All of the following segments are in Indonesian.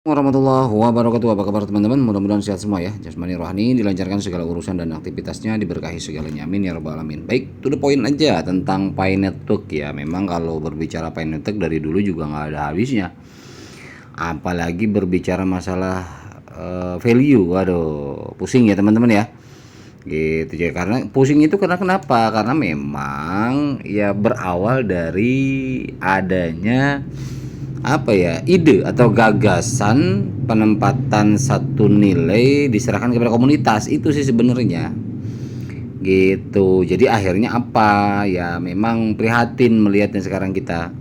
Warahmatullahi wabarakatuh. Apa kabar teman-teman? Mudah-mudahan sehat semua ya. Jasmani rohani dilancarkan segala urusan dan aktivitasnya, diberkahi segalanya. Amin ya rabbal alamin. Baik, to the point aja tentang Pi Network ya. Memang kalau berbicara Pi Network dari dulu juga nggak ada habisnya. Apalagi berbicara masalah value. Waduh, pusing ya teman-teman ya. Gitu ya. Karena pusing itu karena kenapa? Karena memang ya berawal dari adanya apa ya, ide atau gagasan penempatan satu nilai diserahkan kepada komunitas itu sih sebenarnya gitu. Jadi akhirnya apa ya, memang prihatin melihatnya sekarang kita.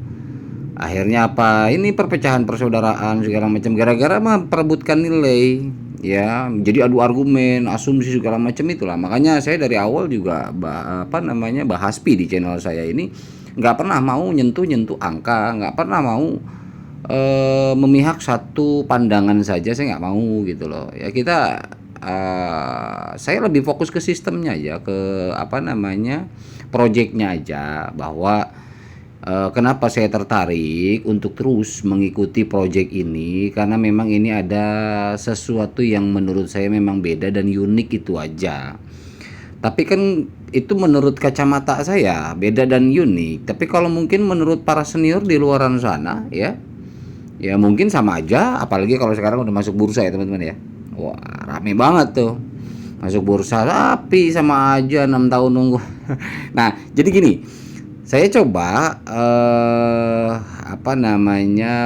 Akhirnya apa, ini perpecahan persaudaraan segala macam gara-gara memperebutkan nilai ya. Jadi adu argumen, asumsi segala macam itulah. Makanya saya dari awal juga bahas pi di channel saya ini nggak pernah mau nyentuh angka, nggak pernah mau memihak satu pandangan saja, saya nggak mau gitu loh ya. Saya lebih fokus ke sistemnya aja, ke proyeknya aja, bahwa kenapa saya tertarik untuk terus mengikuti proyek ini, karena memang ini ada sesuatu yang menurut saya memang beda dan unik, itu aja. Tapi kan itu menurut kacamata saya beda dan unik, tapi kalau mungkin menurut para senior di luaran sana ya, ya mungkin sama aja, apalagi kalau sekarang udah masuk bursa ya teman-teman ya. Wah, rame banget tuh. Masuk bursa, tapi sama aja 6 tahun nunggu. Nah, jadi gini, saya coba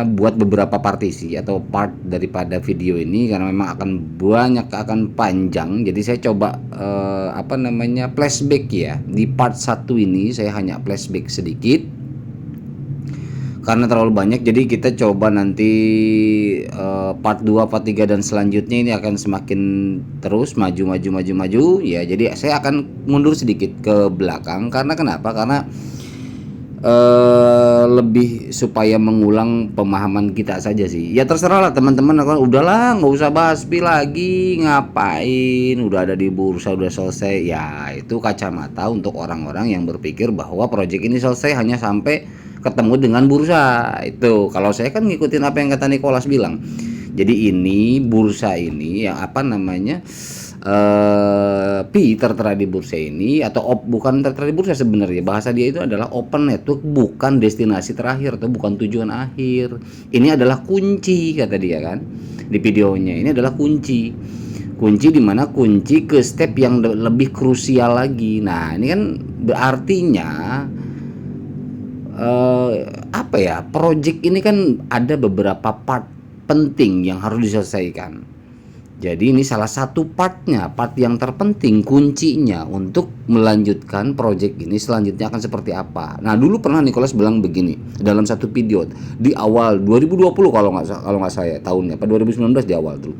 buat beberapa partisi atau part daripada video ini, karena memang akan panjang. Jadi saya coba flashback ya. Di part 1 ini saya hanya flashback sedikit karena terlalu banyak, jadi kita coba nanti part 2, part 3 dan selanjutnya ini akan semakin terus maju ya. Jadi saya akan mundur sedikit ke belakang, karena kenapa? Karena lebih supaya mengulang pemahaman kita saja sih. Ya terserah lah teman-teman, udahlah nggak usah bahas pi lagi, ngapain, udah ada di bursa, udah selesai. Ya itu kacamata untuk orang-orang yang berpikir bahwa proyek ini selesai hanya sampai ketemu dengan bursa. Itu kalau saya kan ngikutin apa yang kata Nicholas bilang. Jadi ini bursa ini yang pi tertera di bursa ini, atau bukan tertera di bursa, sebenarnya bahasa dia itu adalah open network, bukan destinasi terakhir atau bukan tujuan akhir. Ini adalah kunci, kata dia kan di videonya. Ini adalah kunci dimana kunci ke step yang lebih krusial lagi. Nah ini kan berartinya project ini kan ada beberapa part penting yang harus diselesaikan. Jadi ini salah satu part yang terpenting, kuncinya untuk melanjutkan project ini selanjutnya akan seperti apa. Nah dulu pernah Nicholas bilang begini dalam satu video di awal 2020, kalau nggak saya tahunnya, 2019 di awal dulu.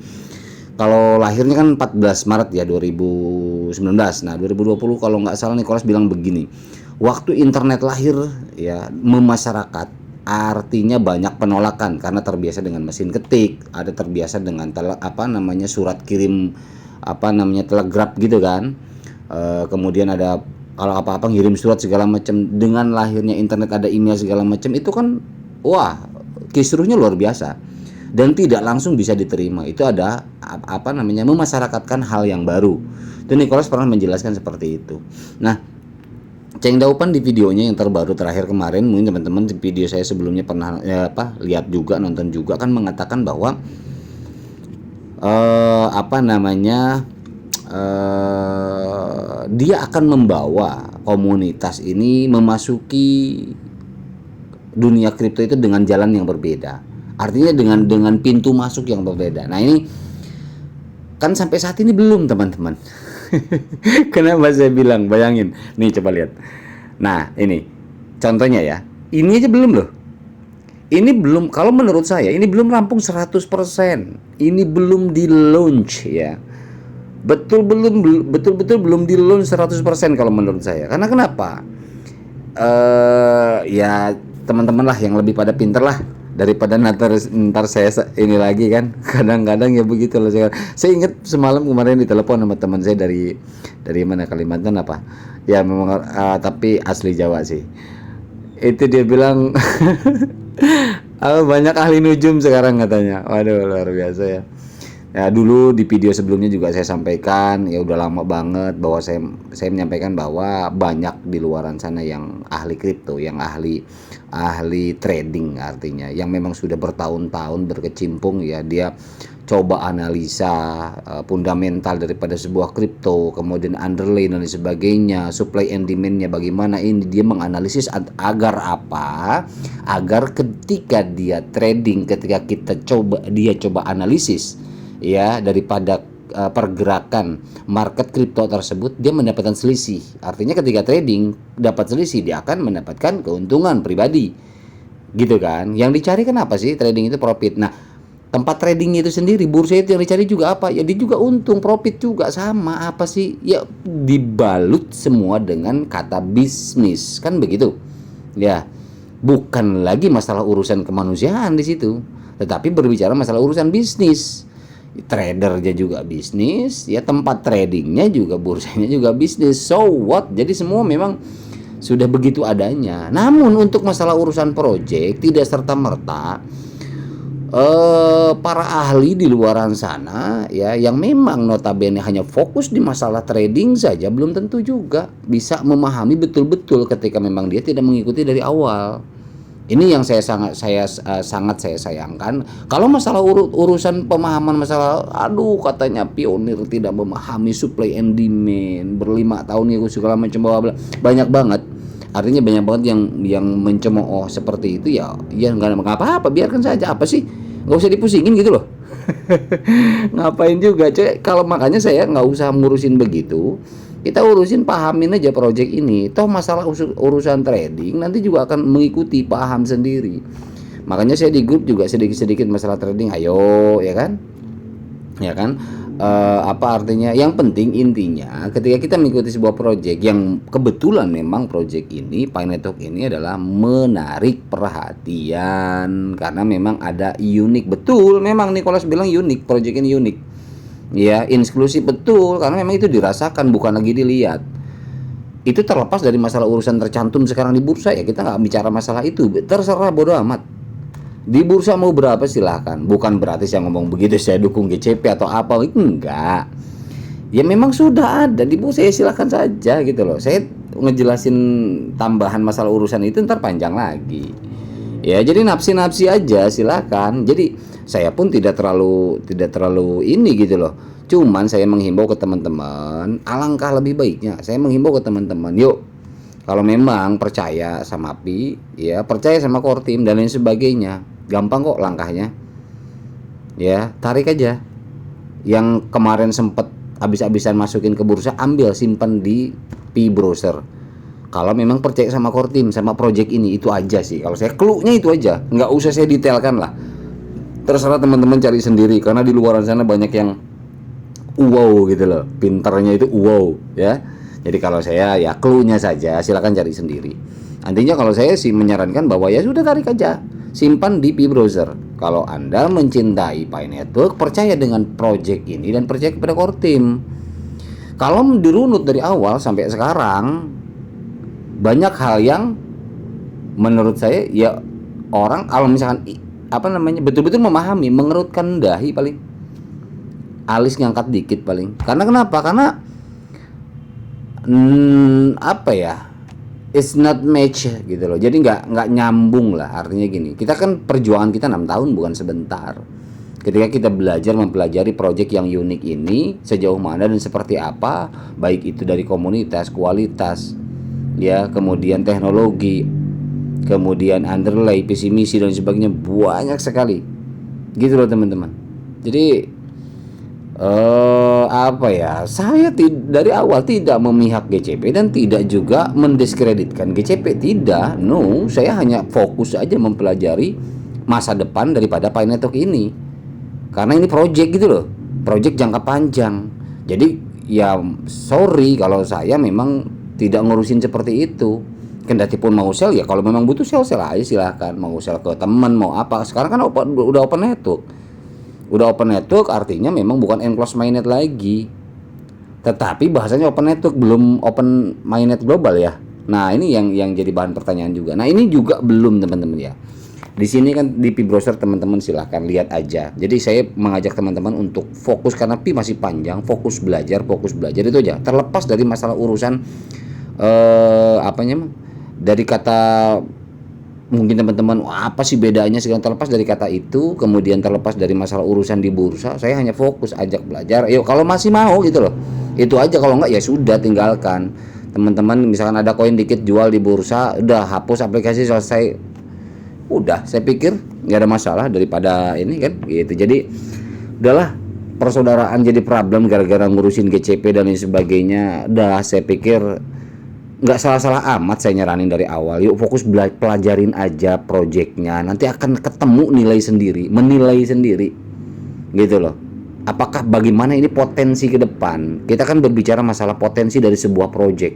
Kalau lahirnya kan 14 Maret ya 2019. Nah 2020 kalau nggak salah Nicholas bilang begini, waktu internet lahir ya memasyarakat, artinya banyak penolakan karena terbiasa dengan mesin ketik, ada terbiasa dengan surat kirim telegraf gitu kan. Kemudian ada kalau apa-apa ngirim surat segala macam. Dengan lahirnya internet ada email segala macam, itu kan wah kisruhnya luar biasa dan tidak langsung bisa diterima. Itu ada memasyarakatkan hal yang baru. Dan Nicholas pernah menjelaskan seperti itu. Nah Ceng Daupan di videonya yang terbaru terakhir kemarin, mungkin teman-teman di video saya sebelumnya pernah lihat juga, nonton juga, kan mengatakan bahwa dia akan membawa komunitas ini memasuki dunia kripto itu dengan jalan yang berbeda. Artinya dengan pintu masuk yang berbeda. Nah ini kan sampai saat ini belum, teman-teman. Kenapa saya bilang, bayangin nih, coba lihat. Nah ini contohnya ya, ini aja belum loh. Ini belum, kalau menurut saya ini belum rampung 100%. Ini belum di launch ya. Betul-betul belum di launch 100% kalau menurut saya. Karena kenapa? Ya teman-teman lah yang lebih pada pinter lah, daripada ntar saya ini lagi kan. Kadang-kadang ya begitu loh. Saya ingat semalam kemarin ditelepon sama teman saya dari mana, Kalimantan apa ya, memang tapi asli Jawa sih. Itu dia bilang Banyak ahli nujum sekarang katanya. Waduh, luar biasa ya. Ya dulu di video sebelumnya juga saya sampaikan, ya udah lama banget bahwa saya menyampaikan bahwa banyak di luaran sana yang ahli kripto, yang ahli ahli trading artinya, yang memang sudah bertahun-tahun berkecimpung ya, dia coba analisa fundamental daripada sebuah kripto, kemudian underlay dan sebagainya, supply and demand-nya bagaimana, ini dia menganalisis agar apa? Agar ketika dia trading, ketika dia coba analisis ya daripada pergerakan market kripto tersebut, dia mendapatkan selisih. Artinya ketika trading dapat selisih, dia akan mendapatkan keuntungan pribadi. Gitu kan. Yang dicari kan apa sih? Trading itu profit. Nah, tempat tradingnya itu sendiri, bursa itu yang dicari juga apa? Ya dia juga untung, profit juga sama. Apa sih? Ya dibalut semua dengan kata bisnis. Kan begitu. Ya. Bukan lagi masalah urusan kemanusiaan di situ, tetapi berbicara masalah urusan bisnis. Tradernya juga bisnis, ya tempat tradingnya juga, bursanya juga bisnis. So what? Jadi semua memang sudah begitu adanya. Namun untuk masalah urusan proyek tidak serta merta para ahli di luaran sana ya yang memang notabene hanya fokus di masalah trading saja belum tentu juga bisa memahami betul-betul ketika memang dia tidak mengikuti dari awal. Ini yang sangat saya sayangkan. Kalau masalah urusan pemahaman masalah, aduh katanya pionir tidak memahami supply and demand, berlima tahun ya segala macam banyak banget. Artinya banyak banget yang mencemooh seperti itu ya. Ya nggak apa-apa, biarkan saja, apa sih? Nggak usah dipusingin gitu loh. Ngapain juga, coy? Kalau makanya saya nggak usah ngurusin begitu. Kita urusin, pahamin aja project ini. Toh masalah urusan trading nanti juga akan mengikuti, paham sendiri. Makanya saya di grup juga sedikit-sedikit masalah trading. Ayo, ya kan? Ya kan? Apa artinya? Yang penting intinya ketika kita mengikuti sebuah project yang kebetulan memang project ini, Pi Network ini adalah menarik perhatian karena memang ada unik. Betul, memang Nicholas bilang unik, project ini unik. Ya, eksklusif betul karena memang itu dirasakan, bukan lagi dilihat. Itu terlepas dari masalah urusan tercantum sekarang di bursa ya, kita nggak bicara masalah itu, terserah, bodo amat. Di bursa mau berapa silahkan, bukan berarti saya ngomong begitu saya dukung GCP atau apa, enggak. Ya memang sudah ada di bursa ya, silahkan saja gitu loh. Saya ngejelasin tambahan masalah urusan itu ntar panjang lagi. Ya jadi nafsi-nafsi aja silakan. Jadi saya pun tidak terlalu ini gitu loh. Cuman saya menghimbau ke teman-teman, alangkah lebih baiknya saya menghimbau ke teman-teman, yuk kalau memang percaya sama API, ya percaya sama core team dan lain sebagainya, gampang kok langkahnya. Ya, tarik aja. Yang kemarin sempet habis-habisan masukin ke bursa, ambil simpan di P browser. Kalau memang percaya sama core team, sama project ini, itu aja sih. Kalau saya clue-nya itu aja, nggak usah saya detailkan lah. Terserah teman-teman cari sendiri, karena di luar sana banyak yang wow gitu loh, pinternya itu wow ya. Jadi kalau saya ya clue-nya saja, silakan cari sendiri. Nantinya kalau saya sih menyarankan bahwa ya sudah tarik aja, simpan di P browser. Kalau Anda mencintai Pi Network, percaya dengan project ini dan percaya kepada core team. Kalau dirunut dari awal sampai sekarang, banyak hal yang menurut saya ya orang kalau misalkan apa namanya betul-betul memahami, mengerutkan dahi paling, alis ngangkat dikit paling. Karena kenapa? Karena apa ya, it's not match gitu loh. Jadi nggak nyambung lah. Artinya gini, kita kan perjuangan kita 6 tahun bukan sebentar. Ketika kita belajar mempelajari project yang unik ini sejauh mana dan seperti apa, baik itu dari komunitas, kualitas, ya, kemudian teknologi, kemudian underlay, visi misi dan sebagainya, banyak sekali. Gitu loh teman-teman. Jadi apa ya, saya dari awal tidak memihak GCP dan tidak juga mendiskreditkan GCP, tidak, no. Saya hanya fokus aja mempelajari masa depan daripada Pi Network ini, karena ini project gitu loh, project jangka panjang. Jadi ya sorry kalau saya memang tidak ngurusin seperti itu. Kendati pun mau sell ya, kalau memang butuh sell aja silahkan, mau sell ke teman mau apa. Sekarang kan udah open network. Udah open network artinya memang bukan enclosed mainnet lagi. Tetapi bahasanya open network, belum open mainnet global ya. Nah, ini yang jadi bahan pertanyaan juga. Nah, ini juga belum teman-teman ya. Di sini kan di Pi Browser teman-teman silahkan lihat aja. Jadi saya mengajak teman-teman untuk fokus karena Pi masih panjang, fokus belajar itu aja. Terlepas dari masalah urusan apanya dari kata mungkin teman-teman apa sih bedanya sekarang, terlepas dari kata itu, kemudian terlepas dari masalah urusan di bursa, saya hanya fokus ajak belajar. Yuk kalau masih mau gitu loh, itu aja. Kalau enggak ya sudah tinggalkan. Teman-teman misalkan ada koin dikit jual di bursa, udah hapus aplikasi, selesai. Udah, saya pikir nggak ada masalah daripada ini kan gitu. Jadi udahlah, persaudaraan jadi problem gara-gara ngurusin GCP dan lain sebagainya. Udah, saya pikir nggak salah-salah amat saya nyaranin dari awal. Yuk fokus pelajarin aja proyeknya, nanti akan ketemu nilai sendiri, menilai sendiri gitu loh. Apakah bagaimana ini potensi ke depan. Kita kan berbicara masalah potensi dari sebuah proyek,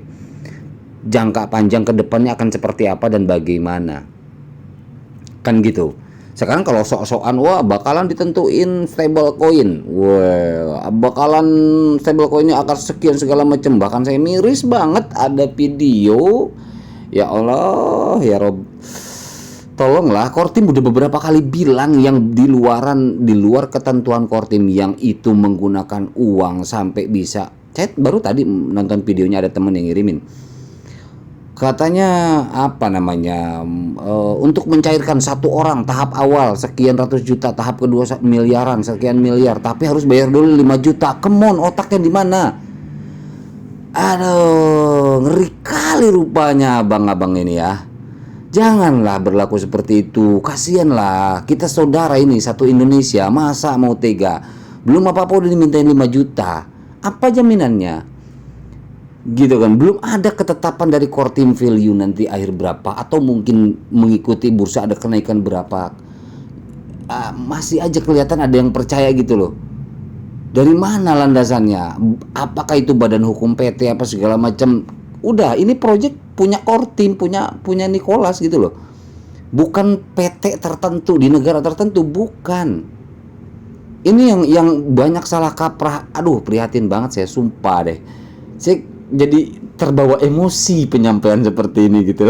jangka panjang ke depannya akan seperti apa dan bagaimana kan gitu. Sekarang kalau sok-sokan wah bakalan ditentuin stable coin, wah bakalan stable coinnya akan sekian segala macam, bahkan saya miris banget ada video, ya Allah ya Rob, tolonglah. Kortim udah beberapa kali bilang yang di luar ketentuan Kortim yang itu menggunakan uang sampai bisa. Saya baru tadi nonton videonya, ada temen yang ngirimin, katanya apa namanya untuk mencairkan satu orang tahap awal sekian ratus juta, tahap kedua miliaran sekian miliar, tapi harus bayar dulu 5 juta. Kemon, otaknya di mana? Aduh, ngeri kali rupanya abang-abang ini ya. Janganlah berlaku seperti itu, kasihanlah, kita saudara ini satu Indonesia, masa mau tega? Belum apa-apa udah dimintain 5 juta, apa jaminannya? Gitu kan, belum ada ketetapan dari core team value nanti akhir berapa, atau mungkin mengikuti bursa ada kenaikan berapa. Masih aja kelihatan ada yang percaya gitu loh. Dari mana landasannya? Apakah itu badan hukum PT apa segala macam? Udah, ini project punya core team, punya Nicholas gitu loh, bukan PT tertentu di negara tertentu, bukan. Ini yang banyak salah kaprah. Aduh, prihatin banget saya, sumpah deh. Saya jadi terbawa emosi penyampaian seperti ini gitu.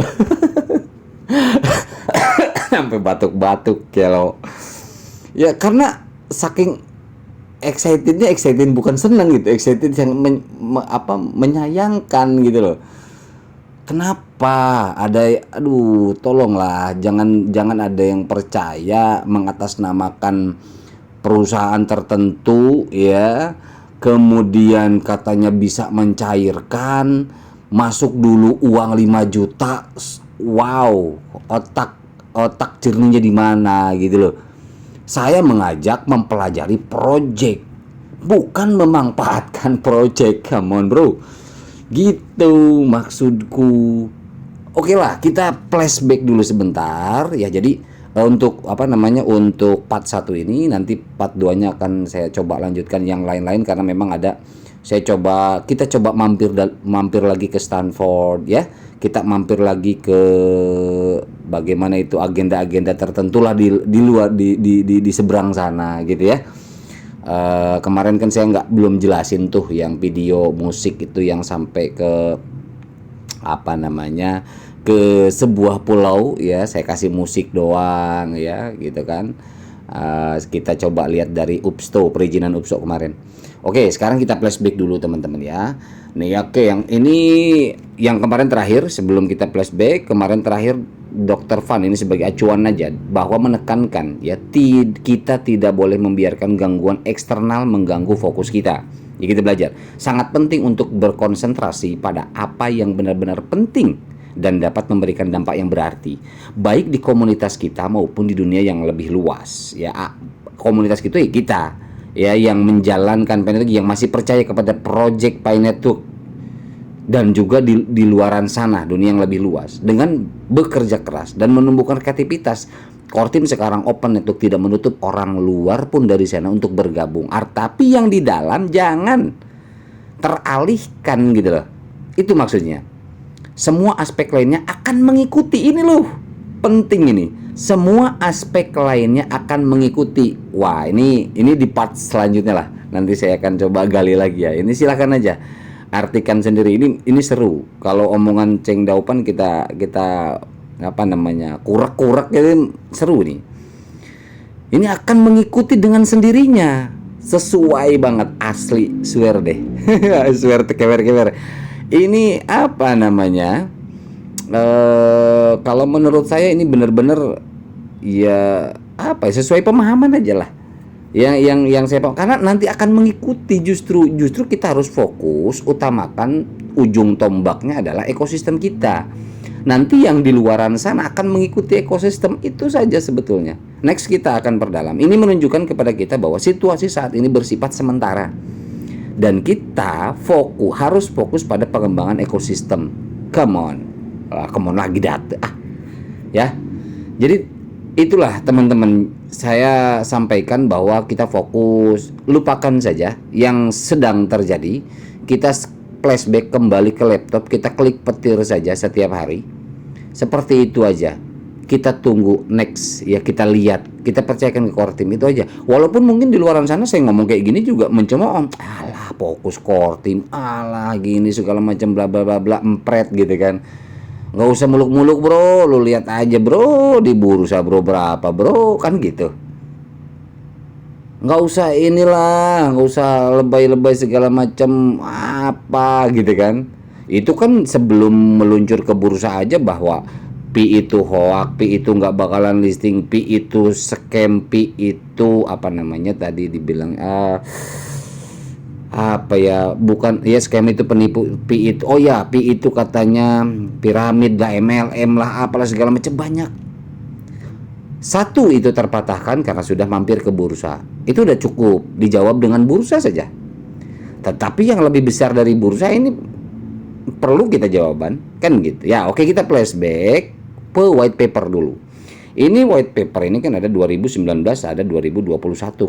Sampai batuk-batuk ya lo. Ya karena saking excited bukan senang gitu, excited yang menyayangkan gitu loh. Kenapa ada, aduh tolonglah, jangan ada yang percaya mengatasnamakan perusahaan tertentu ya, kemudian katanya bisa mencairkan, masuk dulu uang 5 juta. Wow, otak jernihnya di mana gitu loh. Saya mengajak mempelajari project, bukan memanfaatkan project. Come on bro, gitu maksudku. Oke lah, kita flashback dulu sebentar ya. Jadi untuk untuk part 1 ini, nanti part 2 nya akan saya coba lanjutkan yang lain-lain, karena memang ada, kita coba mampir lagi ke Stanford ya, kita mampir lagi ke bagaimana itu agenda-agenda tertentu lah di luar di seberang sana gitu ya. Kemarin kan saya belum jelasin tuh yang video musik itu yang sampai ke ke sebuah pulau ya, saya kasih musik doang ya gitu kan. Kita coba lihat dari UPSTO, perizinan UPSTO kemarin. Oke, sekarang kita flashback dulu teman-teman ya. Nih oke, yang ini yang kemarin terakhir, sebelum kita flashback, kemarin terakhir Dr. Van ini sebagai acuan aja, bahwa menekankan ya kita tidak boleh membiarkan gangguan eksternal mengganggu fokus kita. Ya, kita belajar sangat penting untuk berkonsentrasi pada apa yang benar-benar penting dan dapat memberikan dampak yang berarti, baik di komunitas kita maupun di dunia yang lebih luas ya. Komunitas kita ya kita ya, yang menjalankan Pi Network, yang masih percaya kepada project Pi Network, dan juga di luaran sana, dunia yang lebih luas, dengan bekerja keras dan menumbuhkan kreativitas. Core Team sekarang open network, tidak menutup orang luar pun dari sana untuk bergabung. Tapi yang di dalam jangan teralihkan gitu loh. Itu maksudnya. Semua aspek lainnya akan mengikuti, ini loh. Penting ini. Semua aspek lainnya akan mengikuti. Wah, ini di part selanjutnya lah. Nanti saya akan coba gali lagi ya. Ini silahkan aja artikan sendiri. Ini seru. Kalau omongan Cheng Daopan kita apa namanya, kurak-kurak, jadi seru nih. Ini akan mengikuti dengan sendirinya, sesuai banget, asli, swear deh. Swear kewer-kewer. Ini apa namanya, kalau menurut saya ini benar-benar ya apa ya, sesuai pemahaman aja lah. Yang saya paham, karena nanti akan mengikuti, justru kita harus fokus utamakan ujung tombaknya adalah ekosistem kita. Nanti yang di luaran sana akan mengikuti ekosistem itu saja sebetulnya. Next kita akan perdalam. Ini menunjukkan kepada kita bahwa situasi saat ini bersifat sementara. Dan kita harus fokus pada pengembangan ekosistem. Come on lagi data. Ya. Jadi itulah teman-teman, saya sampaikan bahwa kita fokus, lupakan saja yang sedang terjadi. Kita flashback kembali ke laptop, kita klik petir saja setiap hari. Seperti itu aja. Kita tunggu next, ya kita lihat, kita percayakan ke core team, itu aja. Walaupun mungkin di luaran sana saya ngomong kayak gini juga mencemooh, alah fokus core team, alah gini segala macam bla bla bla bla, empret gitu kan. Nggak usah muluk-muluk bro, lu lihat aja bro di bursa bro berapa bro, kan gitu. Nggak usah inilah, nggak usah lebay-lebay segala macam apa gitu kan. Itu kan sebelum meluncur ke bursa aja bahwa Pi itu hoax, Pi itu nggak bakalan listing, Pi itu scam, Pi itu apa namanya tadi dibilang apa ya, bukan ya, scam itu penipu, Pi itu oh ya, Pi itu katanya piramid lah, MLM lah, apalah segala macam banyak. Satu itu terpatahkan karena sudah mampir ke bursa, itu udah cukup dijawab dengan bursa saja. Tetapi yang lebih besar dari bursa ini perlu kita jawaban, kan gitu ya. Oke, kita flashback ke white paper dulu. Ini white paper ini kan ada 2019, ada 2021.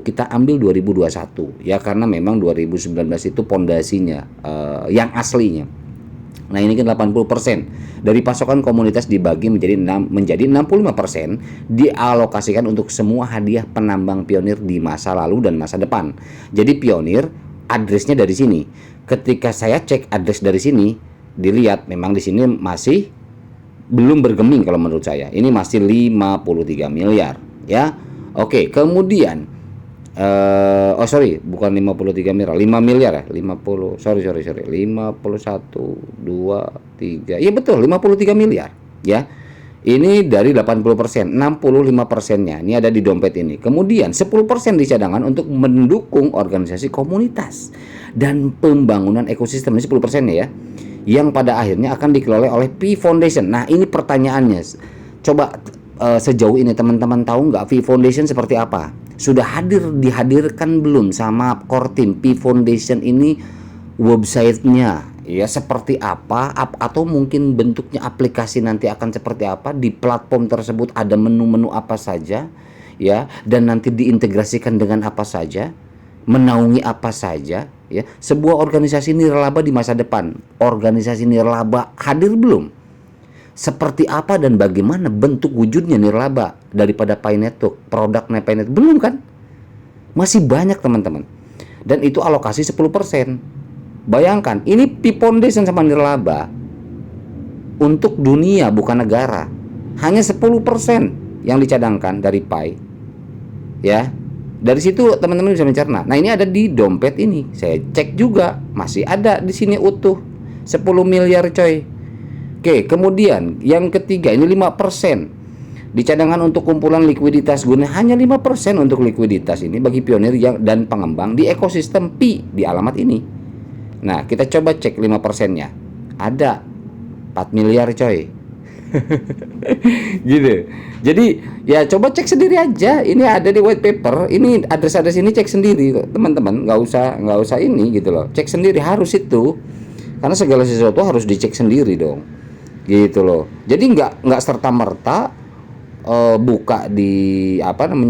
Kita ambil 2021 ya, karena memang 2019 itu pondasinya yang aslinya. Nah, ini kan 80% dari pasokan komunitas dibagi menjadi 65% dialokasikan untuk semua hadiah penambang pionir di masa lalu dan masa depan. Jadi pionir addressnya dari sini. Ketika saya cek address dari sini, dilihat memang di sini masih belum bergeming kalau menurut saya. Ini masih 53 miliar ya. Oke, kemudian bukan 53 miliar, 5 miliar ya. 51 2 3. Iya betul, 53 miliar ya. Ini dari 80%, 65%-nya ini ada di dompet ini. Kemudian 10% di cadangan untuk mendukung organisasi komunitas dan pembangunan ekosistem, ini 10%-nya ya, yang pada akhirnya akan dikelola oleh Pi Foundation. Nah, ini pertanyaannya. Coba sejauh ini teman-teman tahu nggak Pi Foundation seperti apa? Sudah dihadirkan belum sama core team Pi Foundation ini websitenya? Ya seperti apa, atau mungkin bentuknya aplikasi nanti akan seperti apa, di platform tersebut ada menu-menu apa saja ya, dan nanti diintegrasikan dengan apa saja, menaungi apa saja ya. Sebuah organisasi nirlaba di masa depan, organisasi nirlaba hadir belum? Seperti apa dan bagaimana bentuk wujudnya nirlaba daripada Pi Network, produknya Pi Network, belum kan? Masih banyak teman-teman. Dan itu alokasi 10%. Bayangkan, ini Pi Foundation sama nirlaba untuk dunia bukan negara. Hanya 10% yang dicadangkan dari Pi. Ya. Dari situ teman-teman bisa mencerna. Nah, ini ada di dompet ini. Saya cek juga, masih ada di sini utuh. 10 miliar coy. Oke, kemudian yang ketiga ini 5%. Di cadangan untuk kumpulan likuiditas guna hanya 5% untuk likuiditas ini bagi pionir dan pengembang di ekosistem Pi di alamat ini. Nah, kita coba cek 5%-nya. Ada 4 miliar coy. Gitu. Jadi ya coba cek sendiri aja. Ini ada di white paper. Ini address ini cek sendiri teman-teman. Nggak usah ini gitu loh. Cek sendiri, harus itu. Karena segala sesuatu harus dicek sendiri dong. Gitu loh. Jadi nggak serta merta buka di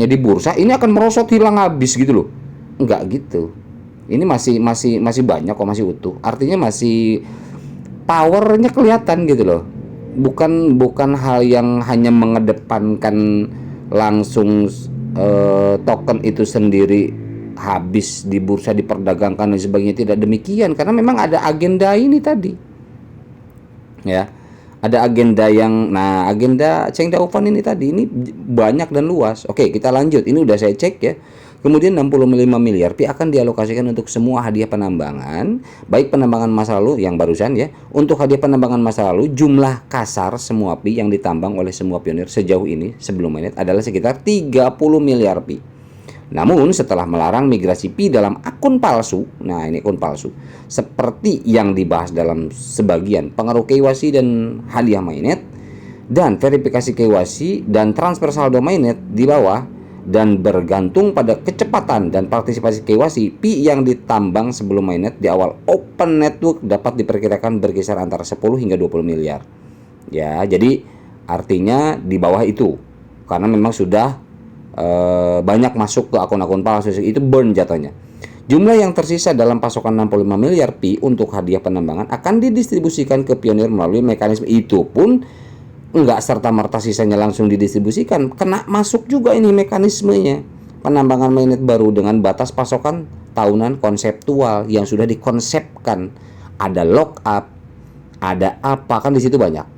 di bursa ini akan merosot hilang habis gitu loh. Nggak gitu. Ini masih banyak kok, masih utuh. Artinya masih powernya kelihatan gitu loh. Bukan hal yang hanya mengedepankan langsung token itu sendiri habis di bursa diperdagangkan dan sebagainya. Tidak demikian, karena memang ada agenda ini tadi. Ya. Ada agenda yang, nah agenda Cheng Daofan ini tadi ini banyak dan luas. Oke, kita lanjut. Ini udah saya cek ya. Kemudian 65 miliar pi akan dialokasikan untuk semua hadiah penambangan, baik penambangan masa lalu yang barusan ya. Untuk hadiah penambangan masa lalu, jumlah kasar semua pi yang ditambang oleh semua pionir sejauh ini sebelum mainnet adalah sekitar 30 miliar pi. Namun setelah melarang migrasi pi dalam akun palsu, nah ini akun palsu, seperti yang dibahas dalam sebagian pengaruh KYC dan hadiah mainnet, dan verifikasi KYC dan transfer saldo mainnet di bawah, dan bergantung pada kecepatan dan partisipasi KYC, pi yang ditambang sebelum mainnet di awal open network dapat diperkirakan berkisar antara 10 hingga 20 miliar. Ya, jadi artinya di bawah itu, karena memang sudah banyak masuk ke akun-akun palsu, itu burn jatuhnya. Jumlah yang tersisa dalam pasokan 65 miliar pi untuk hadiah penambangan akan didistribusikan ke pionir melalui mekanisme itu pun enggak serta-merta sisanya langsung didistribusikan, kena masuk juga ini mekanismenya. Penambangan mainnet baru dengan batas pasokan tahunan konseptual yang sudah dikonsepkan, ada lock up, ada apa kan di situ banyak.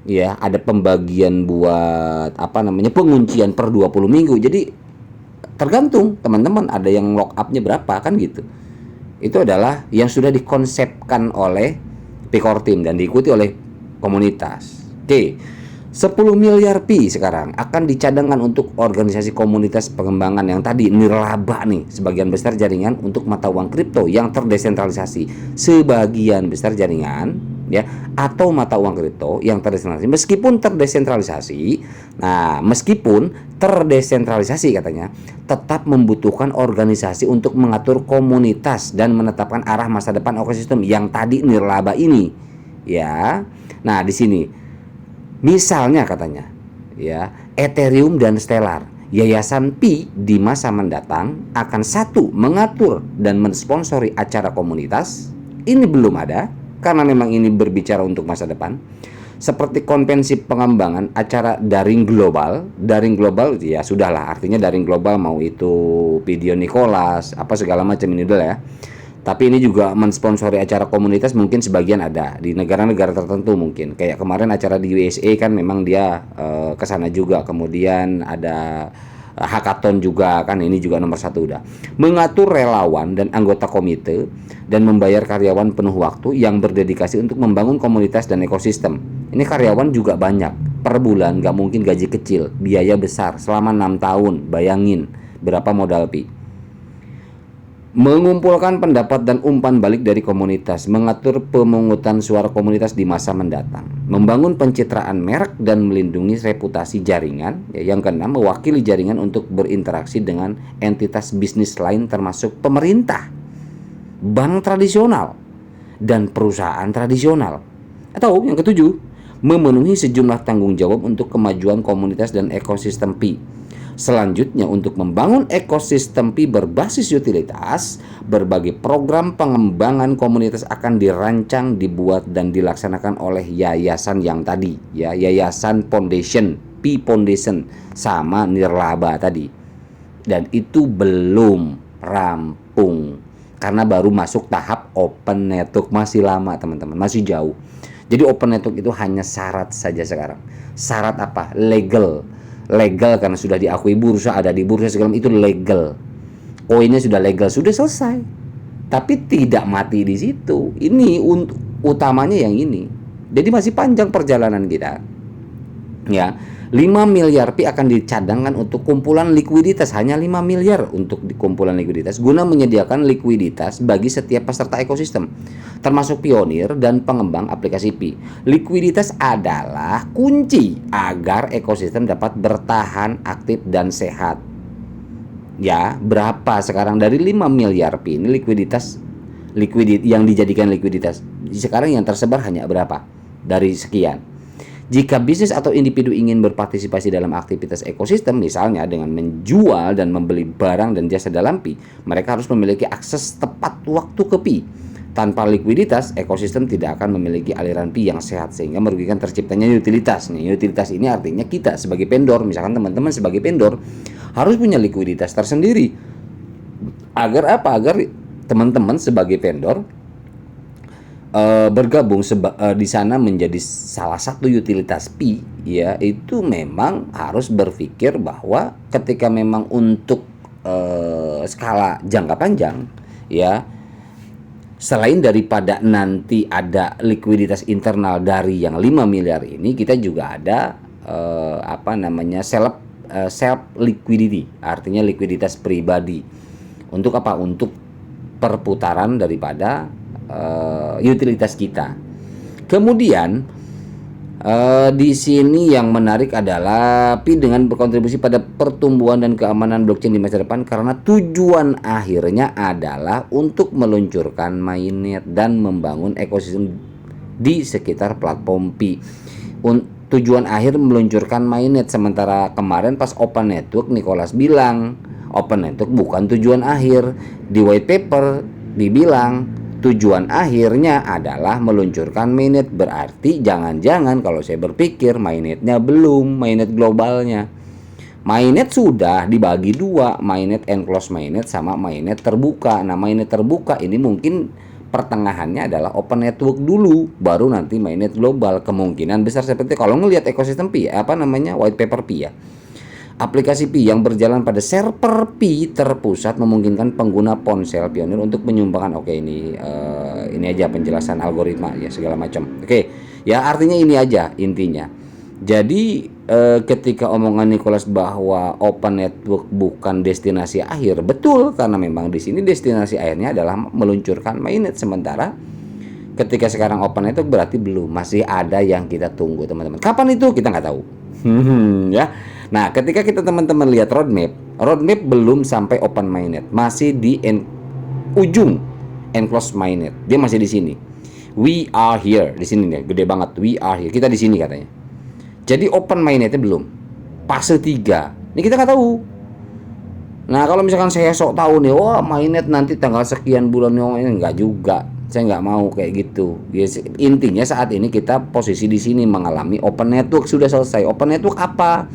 Ya, ada pembagian buat penguncian per 20 minggu. Jadi tergantung teman-teman, ada yang lock up-nya berapa kan gitu. Itu adalah yang sudah dikonsepkan oleh Picor Team dan diikuti oleh komunitas. Oke. 10 miliar pi sekarang akan dicadangkan untuk organisasi komunitas pengembangan yang tadi nirlaba nih, sebagian besar jaringan untuk mata uang kripto yang terdesentralisasi. Sebagian besar jaringan ya atau mata uang kripto yang terdesentralisasi. Meskipun terdesentralisasi katanya, tetap membutuhkan organisasi untuk mengatur komunitas dan menetapkan arah masa depan ekosistem yang tadi nirlaba ini. Ya. Nah, di sini misalnya katanya ya, Ethereum dan Stellar, Yayasan Pi di masa mendatang akan satu mengatur dan mensponsori acara komunitas. Ini belum ada karena memang ini berbicara untuk masa depan. Seperti konvensi pengembangan acara daring global ya sudahlah, artinya daring global mau itu video Nicholas apa segala macam ini udah ya. Tapi ini juga mensponsori acara komunitas, mungkin sebagian ada di negara-negara tertentu, mungkin kayak kemarin acara di USA kan memang dia kesana juga. Kemudian ada hackathon juga kan, ini juga nomor 1 udah. Mengatur relawan dan anggota komite dan membayar karyawan penuh waktu yang berdedikasi untuk membangun komunitas dan ekosistem. Ini karyawan juga banyak per bulan, gak mungkin gaji kecil, biaya besar selama 6 tahun. Bayangin berapa modal pi. Mengumpulkan pendapat dan umpan balik dari komunitas, mengatur pemungutan suara komunitas di masa mendatang, membangun pencitraan merek dan melindungi reputasi jaringan. Yang keenam, mewakili jaringan untuk berinteraksi dengan entitas bisnis lain termasuk pemerintah, bank tradisional, dan perusahaan tradisional. Atau yang ketujuh, memenuhi sejumlah tanggung jawab untuk kemajuan komunitas dan ekosistem pi. Selanjutnya, untuk membangun ekosistem pi berbasis utilitas, berbagai program pengembangan komunitas akan dirancang, dibuat, dan dilaksanakan oleh yayasan yang tadi ya, yayasan foundation, Pi Foundation sama nirlaba tadi. Dan itu belum rampung karena baru masuk tahap open network, masih lama teman-teman, masih jauh. Jadi open network itu hanya syarat saja sekarang. Syarat apa? Legal karena sudah diakui bursa, ada di bursa segala itu legal. Koinnya sudah legal, sudah selesai. Tapi tidak mati di situ. Ini utamanya yang ini. Jadi masih panjang perjalanan kita. Ya, 5 miliar pi akan dicadangkan untuk kumpulan likuiditas, hanya 5 miliar untuk kumpulan likuiditas guna menyediakan likuiditas bagi setiap peserta ekosistem, termasuk pionir dan pengembang aplikasi pi. Likuiditas adalah kunci agar ekosistem dapat bertahan aktif dan sehat. Ya, berapa sekarang dari 5 miliar pi ini likuiditas yang dijadikan likuiditas. Sekarang yang tersebar hanya berapa? Dari sekian. Jika bisnis atau individu ingin berpartisipasi dalam aktivitas ekosistem, misalnya dengan menjual dan membeli barang dan jasa dalam pi, mereka harus memiliki akses tepat waktu ke pi. Tanpa likuiditas, ekosistem tidak akan memiliki aliran pi yang sehat sehingga merugikan terciptanya utilitas. Nih, utilitas ini artinya kita sebagai vendor, misalkan teman-teman sebagai vendor harus punya likuiditas tersendiri. Agar apa? Agar teman-teman sebagai vendor bergabung di sana menjadi salah satu utilitas Pi, ya itu memang harus berpikir bahwa ketika memang untuk skala jangka panjang, ya selain daripada nanti ada likuiditas internal dari yang 5 miliar ini, kita juga ada self liquidity, artinya likuiditas pribadi. Untuk apa? Untuk perputaran daripada utilitas kita. Kemudian di sini yang menarik adalah Pi dengan berkontribusi pada pertumbuhan dan keamanan blockchain di masa depan, karena tujuan akhirnya adalah untuk meluncurkan mainnet dan membangun ekosistem di sekitar platform Pi. Tujuan akhir meluncurkan mainnet, sementara kemarin pas Open Network Nicholas bilang Open Network bukan tujuan akhir. Di white paper dibilang tujuan akhirnya adalah meluncurkan mainnet. Berarti jangan-jangan kalau saya berpikir mainnetnya belum, mainnet globalnya. Mainnet sudah dibagi dua, mainnet enclosed mainnet sama mainnet terbuka. Nah, mainnet terbuka ini mungkin pertengahannya adalah Open Network dulu, baru nanti mainnet global. Kemungkinan besar seperti kalau ngelihat ekosistem Pi, white paper Pi ya. Aplikasi Pi yang berjalan pada server Pi terpusat memungkinkan pengguna ponsel pionir untuk menyumbangkan. Oke, ini aja penjelasan algoritma ya segala macam. Oke, ya artinya ini aja intinya. Jadi ketika omongan Nicholas bahwa Open Network bukan destinasi akhir, betul, karena memang di sini destinasi akhirnya adalah meluncurkan mainnet. Sementara ketika sekarang Open Network berarti belum, masih ada yang kita tunggu teman-teman. Kapan itu kita nggak tahu. Ya. Nah, ketika kita teman-teman lihat roadmap belum sampai open mainnet, masih di ujung enclosed mainnet. Dia masih di sini. We are here, di sini nih, gede banget. We are here. Kita di sini katanya. Jadi open mainnetnya belum. Fase 3. Ini kita nggak tahu. Nah, kalau misalkan saya sok tahu nih, wah mainnet nanti tanggal sekian bulan, ini enggak juga. Saya nggak mau kayak gitu. Intinya saat ini kita posisi di sini mengalami open network sudah selesai. Open network apa?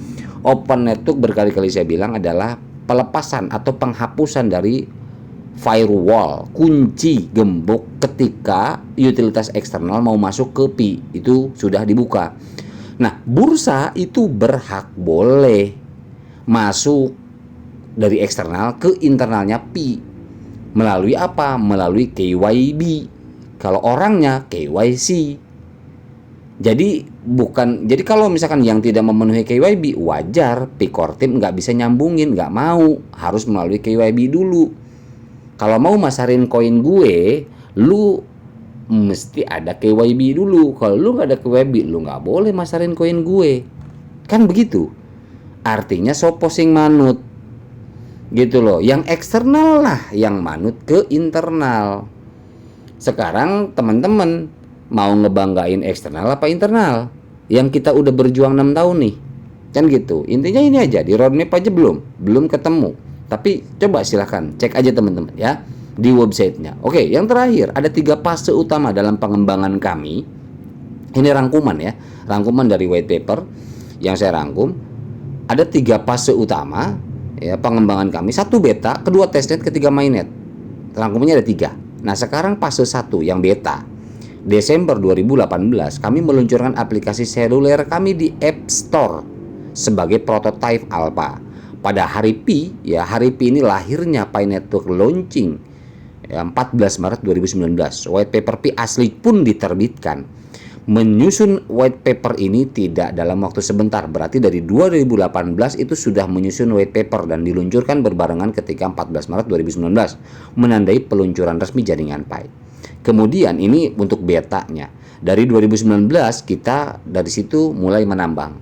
Open network berkali-kali saya bilang adalah pelepasan atau penghapusan dari firewall, kunci gembok ketika utilitas eksternal mau masuk ke Pi. Itu sudah dibuka. Nah, bursa itu berhak boleh masuk dari eksternal ke internalnya Pi. Melalui apa? Melalui KYB. Kalau orangnya KYC. Jadi kalau misalkan yang tidak memenuhi KYB, wajar Pi Core Team nggak bisa nyambungin, nggak mau, harus melalui KYB dulu. Kalau mau masarin koin gue, lu mesti ada KYB dulu. Kalau lu nggak ada KYB, lu nggak boleh masarin koin gue. Kan begitu. Artinya sopo sing manut. Gitu loh. Yang eksternal lah yang manut ke internal. Sekarang teman-teman mau ngebanggain eksternal apa internal? Yang kita udah berjuang 6 tahun nih. Kan gitu. Intinya ini aja, di roadmap aja belum ketemu. Tapi coba silahkan cek aja teman-teman ya di websitenya. Oke, yang terakhir ada 3 fase utama dalam pengembangan kami. Ini rangkuman ya, rangkuman dari white paper yang saya rangkum. Ada 3 fase utama ya pengembangan kami. 1 beta, kedua testnet, ketiga mainnet. Rangkumannya ada 3. Nah, sekarang fase 1 yang beta. Desember 2018 kami meluncurkan aplikasi seluler kami di App Store sebagai prototype alpha. Pada hari Pi, ya hari Pi ini lahirnya Pi Network launching ya, 14 Maret 2019. White paper Pi asli pun diterbitkan. Menyusun white paper ini tidak dalam waktu sebentar. Berarti dari 2018 itu sudah menyusun white paper dan diluncurkan berbarengan ketika 14 Maret 2019 menandai peluncuran resmi jaringan Pi. Kemudian ini untuk betanya. Dari 2019 kita dari situ mulai menambang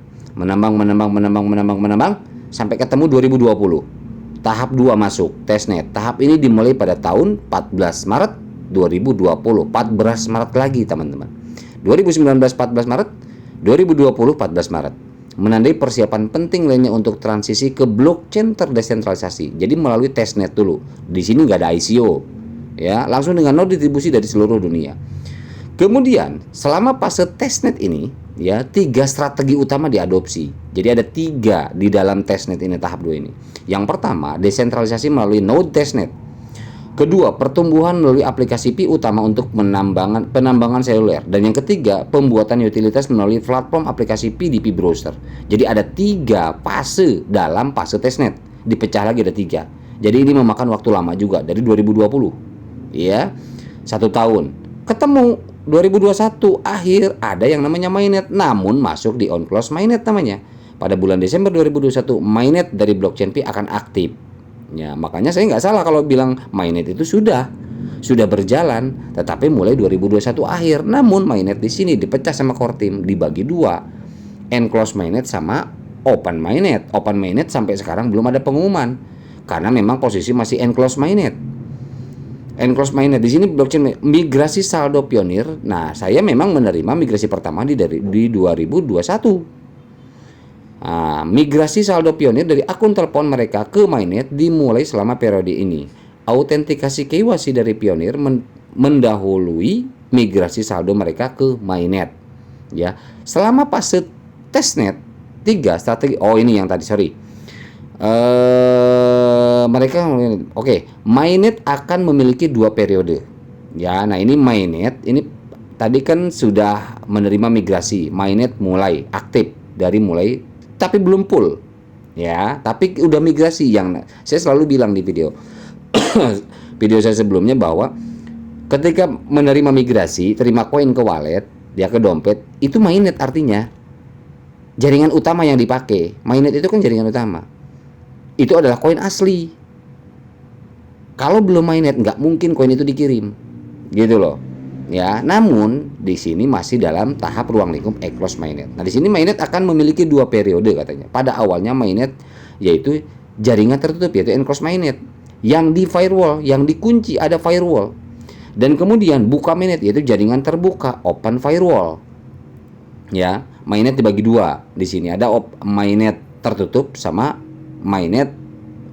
sampai ketemu 2020. Tahap 2 masuk testnet. Tahap ini dimulai pada tahun 14 Maret 2020. 14 Maret lagi teman-teman. 2019 14 Maret, 2020 14 Maret. Menandai persiapan penting lainnya untuk transisi ke blockchain terdesentralisasi. Jadi melalui testnet dulu. Di sini nggak ada ICO. Ya, langsung dengan node distribusi dari seluruh dunia. Kemudian selama fase testnet ini ya 3 strategi utama diadopsi. Jadi ada 3 di dalam testnet ini tahap 2 ini. Yang pertama, desentralisasi melalui node testnet. Kedua, pertumbuhan melalui aplikasi Pi utama untuk penambangan seluler. Dan yang ketiga, pembuatan utilitas melalui platform aplikasi Pi di Pi Browser. Jadi ada 3 fase dalam fase testnet. Dipecah lagi ada 3. Jadi ini memakan waktu lama juga dari 2020. Ya, 1 tahun. Ketemu 2021 akhir ada yang namanya mainnet, namun masuk di on close mainnet namanya. Pada bulan Desember 2021 mainnet dari blockchain Pi akan aktif. Ya, makanya saya nggak salah kalau bilang mainnet itu sudah berjalan, tetapi mulai 2021 akhir. Namun mainnet di sini dipecah sama core team, dibagi 2, enclosed mainnet sama open mainnet. Open mainnet sampai sekarang belum ada pengumuman karena memang posisi masih enclosed mainnet. Enclosed mainnet di sini blockchain migrasi saldo pionir. Nah, saya memang menerima migrasi pertama di 2021. Nah, migrasi saldo pionir dari akun telepon mereka ke mainnet dimulai selama periode ini. Autentikasi KYC dari pionir mendahului migrasi saldo mereka ke mainnet. Ya, selama fase testnet 3 strategi. Oh, ini yang tadi, sorry. Mereka mainnet akan memiliki 2 periode. Ya, nah ini mainnet ini tadi kan sudah menerima migrasi. Mainnet mulai aktif dari mulai tapi belum full, ya. Tapi udah migrasi. Yang saya selalu bilang di video saya sebelumnya bahwa ketika menerima migrasi, terima koin ke wallet, dia ke dompet, itu mainnet artinya jaringan utama yang dipakai. Mainnet itu kan jaringan utama. Itu adalah koin asli. Kalau belum mainnet, nggak mungkin koin itu dikirim, gitu loh. Ya, namun di sini masih dalam tahap ruang lingkup enclosed mainnet. Nah, di sini mainnet akan memiliki 2 periode katanya. Pada awalnya mainnet yaitu jaringan tertutup yaitu enclosed mainnet yang di firewall, yang dikunci ada firewall. Dan kemudian buka mainnet yaitu jaringan terbuka open firewall. Ya, mainnet dibagi 2. Di sini ada mainnet tertutup sama mainnet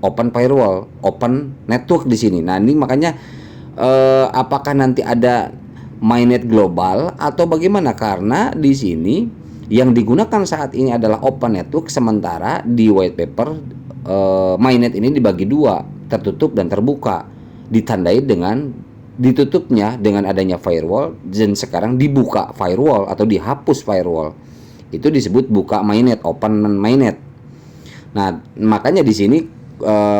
open firewall, open network di sini. Nah, ini makanya apakah nanti ada mainnet global atau bagaimana, karena di sini yang digunakan saat ini adalah open network, sementara di white paper mainnet ini dibagi 2, tertutup dan terbuka, ditandai dengan ditutupnya dengan adanya firewall dan sekarang dibuka firewall atau dihapus firewall. Itu disebut buka mainnet, open mainnet. Nah, makanya di sini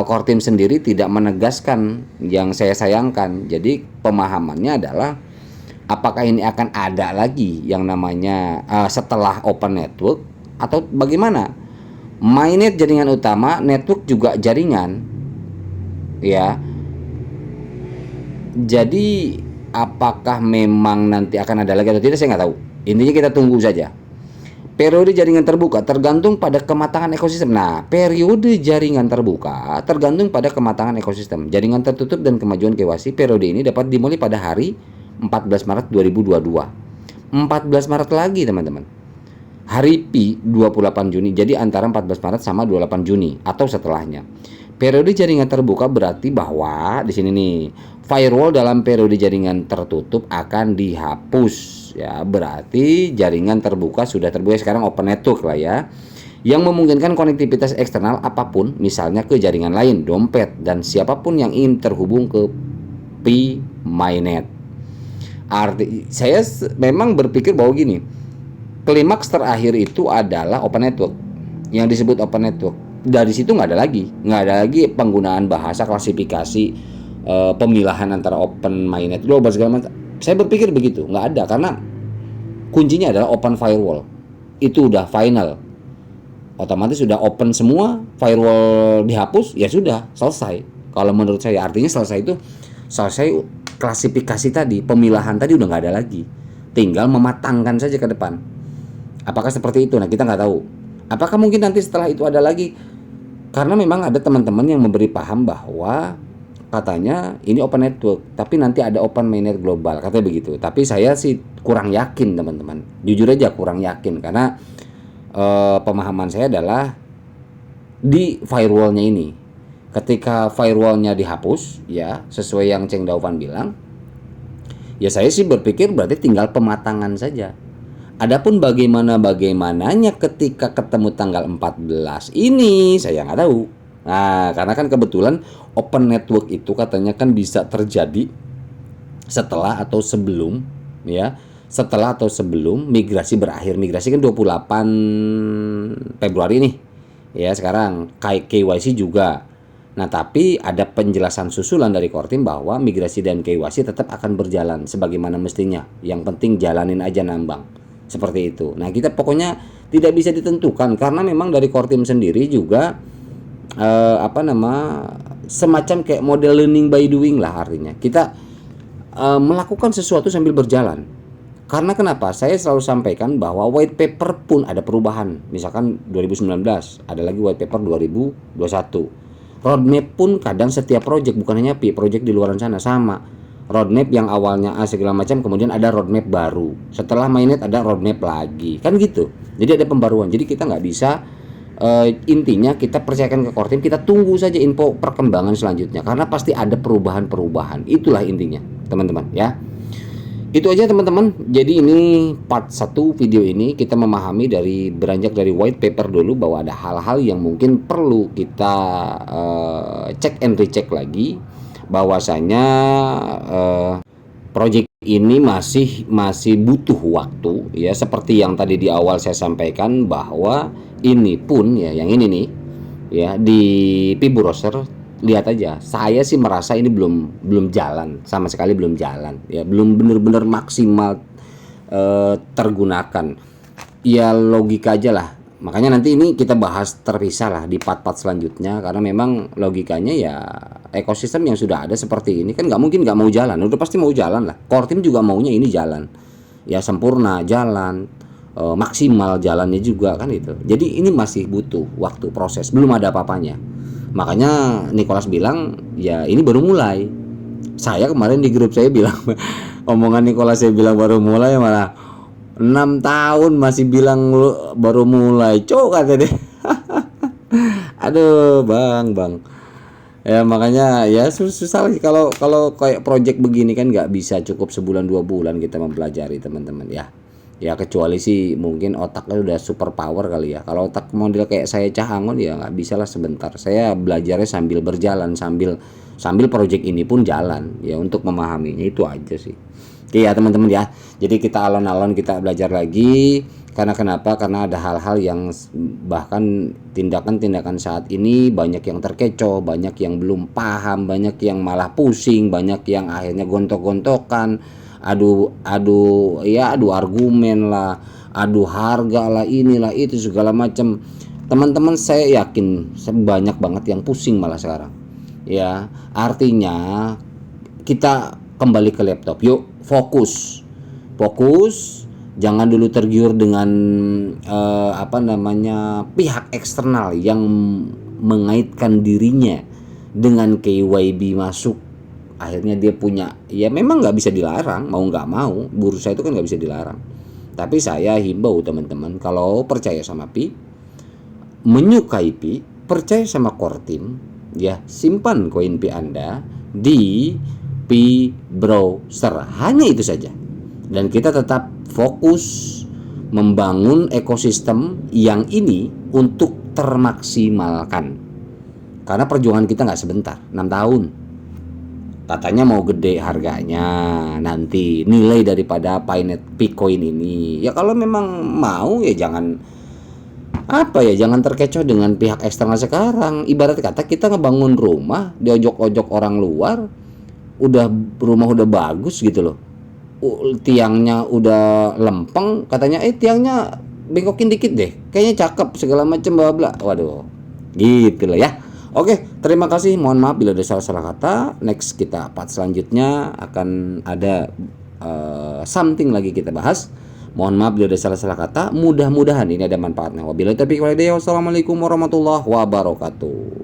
core team sendiri tidak menegaskan yang saya sayangkan. Jadi pemahamannya adalah apakah ini akan ada lagi yang namanya setelah open network atau bagaimana? Mainnet jaringan utama, network juga jaringan. Ya. Jadi apakah memang nanti akan ada lagi atau tidak saya nggak tahu. Intinya kita tunggu saja. Periode jaringan terbuka tergantung pada kematangan ekosistem. Nah, periode jaringan terbuka tergantung pada kematangan ekosistem. Jaringan tertutup dan kemajuan KYC periode ini dapat dimulai pada hari 14 Maret 2022. 14 Maret lagi teman-teman. Hari Pi 28 Juni. Jadi antara 14 Maret sama 28 Juni atau setelahnya. Periode jaringan terbuka berarti bahwa di sini nih firewall dalam periode jaringan tertutup akan dihapus. Ya, berarti jaringan terbuka sudah terbuka, sekarang open network lah ya. Yang memungkinkan konektivitas eksternal apapun, misalnya ke jaringan lain, dompet dan siapapun yang ingin terhubung ke Pi mainnet. Saya memang berpikir bahwa gini, klimaks terakhir itu adalah open network, yang disebut open network. Dari situ nggak ada lagi penggunaan bahasa klasifikasi pemilahan antara open mainnet global segala macam. Saya berpikir begitu, nggak ada, karena kuncinya adalah open firewall. Itu udah final, otomatis sudah open semua, firewall dihapus, ya sudah selesai. Kalau menurut saya artinya selesai klasifikasi tadi, pemilahan tadi udah nggak ada lagi, tinggal mematangkan saja ke depan. Apakah seperti itu? Nah, kita nggak tahu. Apakah mungkin nanti setelah itu ada lagi? Karena memang ada teman-teman yang memberi paham bahwa katanya ini open network, tapi nanti ada open mainnet global, katanya begitu. Tapi saya sih kurang yakin teman-teman, jujur aja kurang yakin, karena pemahaman saya adalah di firewallnya ini, ketika firewallnya dihapus, ya sesuai yang Cheng Daofan bilang, ya saya sih berpikir berarti tinggal pematangan saja. Adapun bagaimana-bagaimananya ketika ketemu tanggal 14 ini saya nggak tahu. Nah, karena kan kebetulan open network itu katanya kan bisa terjadi setelah atau sebelum, ya, setelah atau sebelum migrasi berakhir. Migrasi kan 28 Februari nih. Ya, sekarang KYC juga. Nah, tapi ada penjelasan susulan dari Kortim bahwa migrasi dan KYC tetap akan berjalan sebagaimana mestinya. Yang penting jalanin aja nambang. Seperti itu. Nah, kita pokoknya tidak bisa ditentukan karena memang dari Kortim sendiri juga semacam kayak model learning by doing lah, artinya kita melakukan sesuatu sambil berjalan. Karena kenapa? Saya selalu sampaikan bahwa white paper pun ada perubahan. Misalkan 2019, ada lagi white paper 2021. Roadmap pun kadang setiap project, bukan hanya project di luar sana, sama. Roadmap yang awalnya A segala macam, kemudian ada roadmap baru. Setelah mainnet ada roadmap lagi. Kan gitu. Jadi ada pembaruan. Jadi kita nggak bisa intinya kita percayakan ke Kortim, kita tunggu saja info perkembangan selanjutnya karena pasti ada perubahan-perubahan. Itulah intinya, teman-teman ya. Itu aja teman-teman. Jadi ini part 1 video ini kita memahami dari beranjak dari white paper dulu bahwa ada hal-hal yang mungkin perlu kita cek and recheck lagi, bahwasanya project ini masih butuh waktu ya, seperti yang tadi di awal saya sampaikan bahwa ini pun ya, yang ini nih ya, di Piburoser lihat aja, saya sih merasa ini belum jalan, sama sekali belum jalan ya, belum benar-benar maksimal tergunakan ya, logika aja lah. Makanya nanti ini kita bahas terpisah lah di part-part selanjutnya, karena memang logikanya ya ekosistem yang sudah ada seperti ini kan nggak mungkin nggak mau jalan, udah pasti mau jalan lah. Kortim juga maunya ini jalan ya, sempurna jalan, maksimal jalannya juga kan itu. Jadi ini masih butuh waktu, proses, belum ada apa-apanya. Makanya Nicholas bilang ya ini baru mulai. Saya kemarin di grup saya bilang omongan Nicholas, saya bilang baru mulai, malah 6 tahun masih bilang baru mulai. Coba kata dia. Aduh, Bang. Ya makanya ya susah lagi kalau kayak project begini kan nggak bisa cukup sebulan 2 bulan kita mempelajari, teman-teman ya. Ya kecuali sih mungkin otaknya udah super power kali ya. Kalau otak model kayak saya Cahangon ya nggak bisa lah sebentar. Saya belajarnya sambil berjalan, sambil project ini pun jalan ya, untuk memahaminya. Itu aja sih. Oke ya teman-teman ya. Jadi kita alon-alon kita belajar lagi. Karena kenapa? Karena ada hal-hal yang bahkan tindakan-tindakan saat ini banyak yang terkecoh, banyak yang belum paham, banyak yang malah pusing, banyak yang akhirnya gontok-gontokan, adu argumen lah, adu harga lah, inilah itu segala macam. Teman-teman saya yakin banyak banget yang pusing malah sekarang. Ya, artinya kita kembali ke laptop. Yuk, fokus. Jangan dulu tergiur dengan pihak eksternal yang mengaitkan dirinya dengan KYB masuk. Akhirnya dia punya, ya memang nggak bisa dilarang, mau nggak mau, bursa itu kan nggak bisa dilarang. Tapi saya himbau teman-teman, kalau percaya sama Pi, menyukai Pi, percaya sama Kortim, ya simpan koin Pi Anda di Pi Browser. Hanya itu saja. Dan kita tetap fokus membangun ekosistem yang ini untuk termaksimalkan. Karena perjuangan kita nggak sebentar, 6 tahun. Katanya mau gede harganya nanti, nilai daripada Picoin ini. Ya kalau memang mau ya jangan terkecoh dengan pihak eksternal sekarang. Ibarat kata kita ngebangun rumah, diojok-ojok orang luar, rumah udah bagus gitu loh, tiangnya udah lempeng, katanya tiangnya bengkokin dikit deh, kayaknya cakep segala macam bla bla. Waduh, gitu loh ya. Oke, terima kasih. Mohon maaf bila ada salah-salah kata. Next kita part selanjutnya akan ada something lagi kita bahas. Mohon maaf bila ada salah-salah kata. Mudah-mudahan ini ada manfaatnya. Wabillahi taufiq wal hidayah. Wassalamualaikum warahmatullahi wabarakatuh.